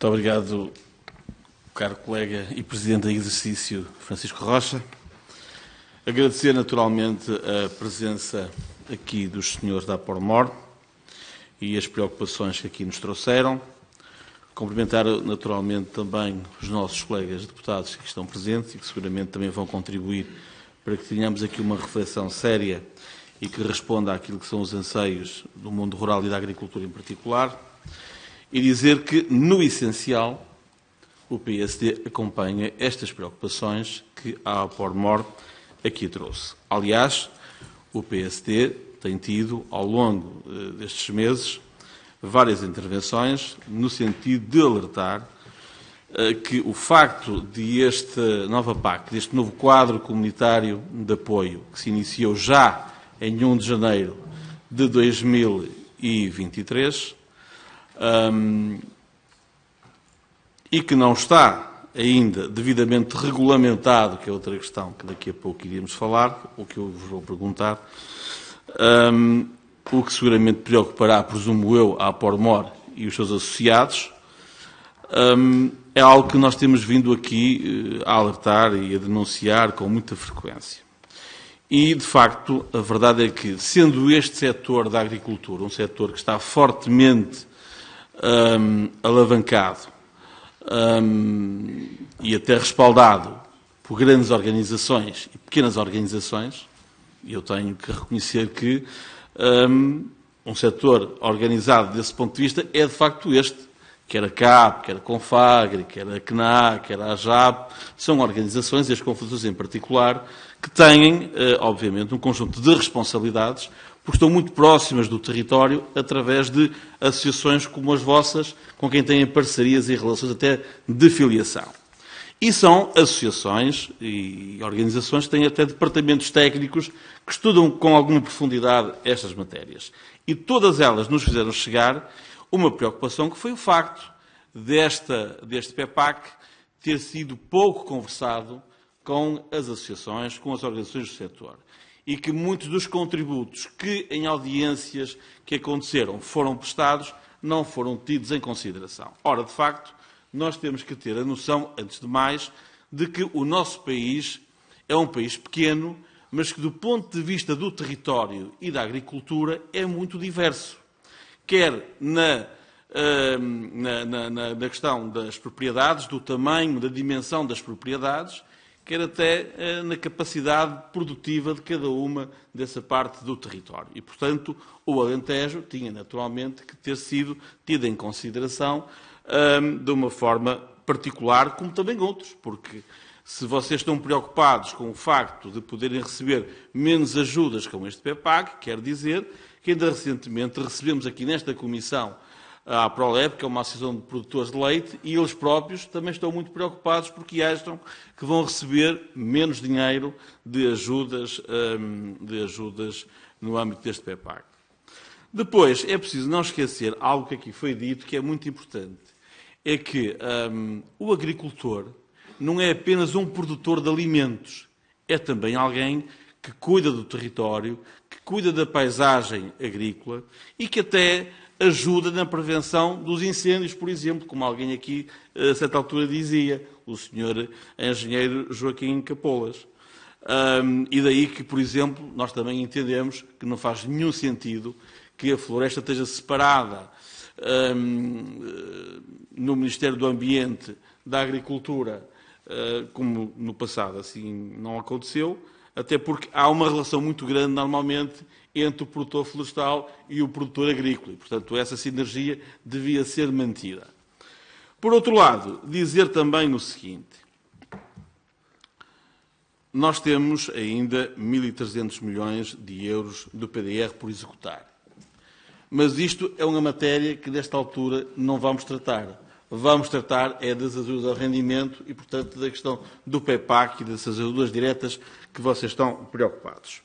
Muito obrigado, caro colega e Presidente em exercício Francisco Rocha. Agradecer naturalmente a presença aqui dos senhores da Apormor e as preocupações que aqui nos trouxeram. Cumprimentar naturalmente também os nossos colegas deputados que estão presentes e que seguramente também vão contribuir para que tenhamos aqui uma reflexão séria e que responda àquilo que são os anseios do mundo rural e da agricultura em particular. E dizer que, no essencial, o PSD acompanha estas preocupações que a Apormor aqui trouxe. Aliás, o PSD tem tido, ao longo destes meses, várias intervenções no sentido de alertar que o facto de esta nova PAC, deste novo quadro comunitário de apoio, que se iniciou já em 1 de janeiro de 2023, e que não está ainda devidamente regulamentado, que é outra questão que daqui a pouco iríamos falar, ou que eu vos vou perguntar, o que seguramente preocupará, presumo eu, a Apormor e os seus associados, é algo que nós temos vindo aqui a alertar e a denunciar com muita frequência. E, de facto, a verdade é que, sendo este setor da agricultura um setor que está fortemente alavancado e até respaldado por grandes organizações e pequenas organizações, eu tenho que reconhecer que um setor organizado desse ponto de vista é de facto este, quer a CAP, quer a Confagri, quer a CNA, quer a AJAP, são organizações, e as confederações em particular, que têm, obviamente, um conjunto de responsabilidades, porque estão muito próximas do território através de associações como as vossas, com quem têm parcerias e relações até de filiação. E são associações e organizações que têm até departamentos técnicos que estudam com alguma profundidade estas matérias. E todas elas nos fizeram chegar uma preocupação que foi o facto deste PEPAC ter sido pouco conversado com as associações, com as organizações do setor. E que muitos dos contributos que, em audiências que aconteceram, foram prestados, não foram tidos em consideração. Ora, de facto, nós temos que ter a noção, antes de mais, de que o nosso país é um país pequeno, mas que, do ponto de vista do território e da agricultura, é muito diverso. Quer na questão das propriedades, do tamanho, da dimensão das propriedades, quer até na capacidade produtiva de cada uma dessa parte do território. E, portanto, o Alentejo tinha, naturalmente, que ter sido tido em consideração de uma forma particular, como também outros, porque se vocês estão preocupados com o facto de poderem receber menos ajudas com este PEPAC, quer dizer que ainda recentemente recebemos aqui nesta comissão a Prolep, que é uma associação de produtores de leite, e eles próprios também estão muito preocupados porque acham que vão receber menos dinheiro de ajudas no âmbito deste PEPAC. Depois, é preciso não esquecer algo que aqui foi dito, que é muito importante, é que o agricultor não é apenas um produtor de alimentos, é também alguém que cuida do território, que cuida da paisagem agrícola e que até ajuda na prevenção dos incêndios, por exemplo, como alguém aqui, a certa altura, dizia, o senhor engenheiro Joaquim Capolas. E daí que, por exemplo, nós também entendemos que não faz nenhum sentido que a floresta esteja separada no Ministério do Ambiente, da Agricultura, como no passado assim não aconteceu, até porque há uma relação muito grande, normalmente, entre o produtor florestal e o produtor agrícola. E, portanto, essa sinergia devia ser mantida. Por outro lado, dizer também o seguinte. Nós temos ainda 1.300 milhões de euros do PDR por executar. Mas isto é uma matéria que, nesta altura, não vamos tratar. Vamos tratar é das ajudas ao rendimento e, portanto, da questão do PEPAC e dessas ajudas diretas que vocês estão preocupados.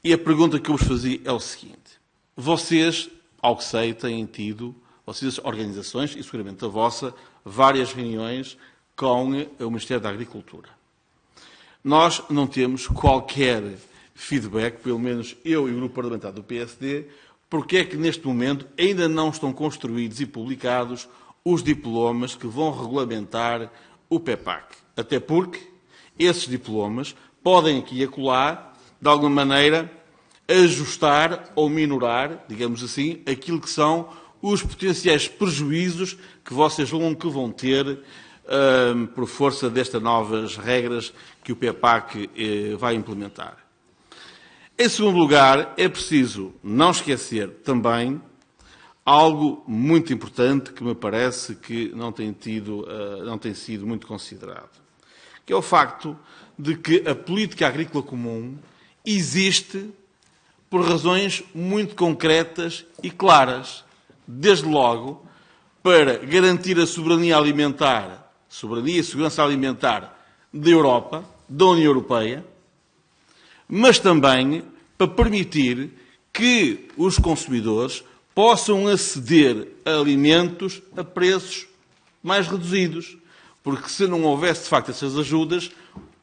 E a pergunta que eu vos fazia é o seguinte. Vocês, ao que sei, têm tido, vocês, organizações, e seguramente a vossa, várias reuniões com o Ministério da Agricultura. Nós não temos qualquer feedback, pelo menos eu e o Grupo Parlamentar do PSD, porque é que neste momento ainda não estão construídos e publicados os diplomas que vão regulamentar o PEPAC. Até porque esses diplomas podem aqui e acolá, de alguma maneira, ajustar ou minorar, digamos assim, aquilo que são os potenciais prejuízos que vocês vão ter por força destas novas regras que o PEPAC vai implementar. Em segundo lugar, é preciso não esquecer também algo muito importante que me parece que não tem sido muito considerado, que é o facto de que a política agrícola comum existe por razões muito concretas e claras. Desde logo, para garantir a soberania alimentar, soberania e segurança alimentar da Europa, da União Europeia, mas também para permitir que os consumidores possam aceder a alimentos a preços mais reduzidos. Porque se não houvesse, de facto, essas ajudas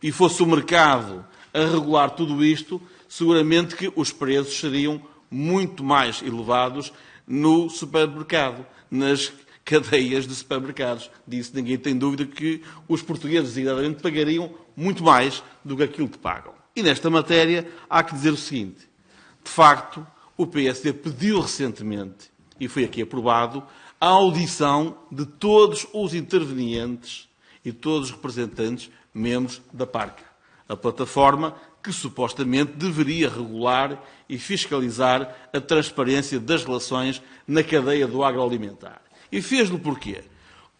e fosse o mercado a regular tudo isto, seguramente que os preços seriam muito mais elevados no supermercado, nas cadeias de supermercados. Disso ninguém tem dúvida que os portugueses, exatamente, pagariam muito mais do que aquilo que pagam. E nesta matéria há que dizer o seguinte. De facto, o PSD pediu recentemente, e foi aqui aprovado, a audição de todos os intervenientes e todos os representantes membros da PARCA, a plataforma que supostamente deveria regular e fiscalizar a transparência das relações na cadeia do agroalimentar. E fez-lo porquê?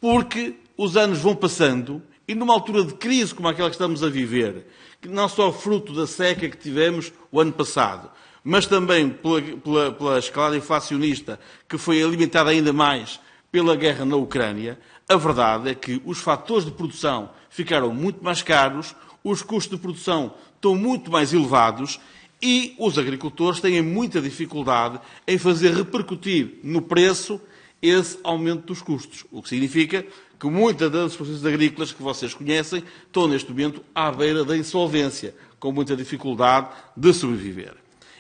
Porque os anos vão passando e numa altura de crise como aquela que estamos a viver, que não só fruto da seca que tivemos o ano passado, mas também pela escalada inflacionista que foi alimentada ainda mais pela guerra na Ucrânia, a verdade é que os fatores de produção ficaram muito mais caros, os custos de produção estão muito mais elevados e os agricultores têm muita dificuldade em fazer repercutir no preço esse aumento dos custos. O que significa que muitas das explorações agrícolas que vocês conhecem estão neste momento à beira da insolvência, com muita dificuldade de sobreviver.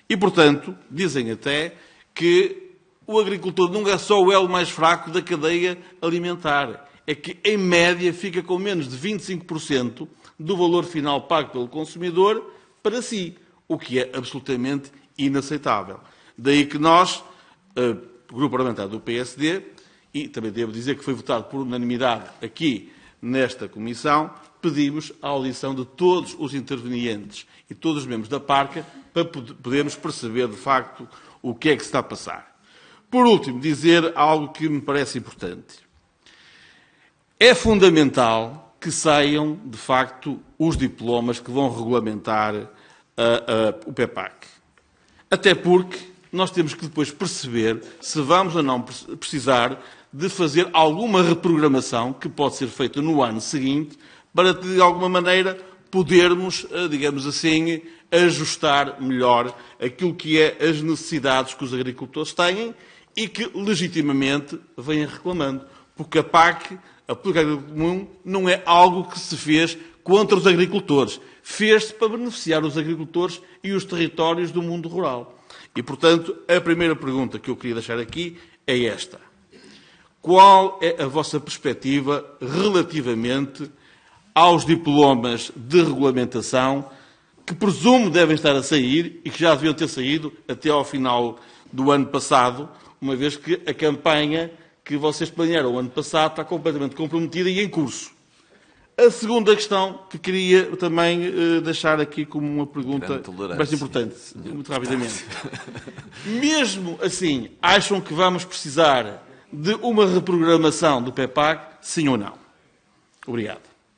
E, portanto, dizem até que o agricultor não é só o elo mais fraco da cadeia alimentar, é que, em média, fica com menos de 25% do valor final pago pelo consumidor para si, o que é absolutamente inaceitável. Daí que nós, o Grupo Parlamentar do PSD, e também devo dizer que foi votado por unanimidade aqui nesta Comissão, pedimos a audição de todos os intervenientes e todos os membros da PARCA para podermos perceber, de facto, o que é que se está a passar. Por último, dizer algo que me parece importante. É fundamental que saiam, de facto, os diplomas que vão regulamentar o PEPAC. Até porque nós temos que depois perceber se vamos ou não precisar de fazer alguma reprogramação que pode ser feita no ano seguinte para, de alguma maneira, podermos, digamos assim, ajustar melhor aquilo que é as necessidades que os agricultores têm e que, legitimamente, vêm reclamando. Porque a PAC, a Política Agrícola Comum, não é algo que se fez contra os agricultores. Fez-se para beneficiar os agricultores e os territórios do mundo rural. E, portanto, a primeira pergunta que eu queria deixar aqui é esta. Qual é a vossa perspectiva relativamente aos diplomas de regulamentação que presumo devem estar a sair e que já deviam ter saído até ao final do ano passado, uma vez que a campanha que vocês planearam o ano passado está completamente comprometida e em curso. A segunda questão que queria também deixar aqui como uma pergunta bastante importante, muito rapidamente. Mesmo assim, acham que vamos precisar de uma reprogramação do PEPAC, sim ou não? Obrigado.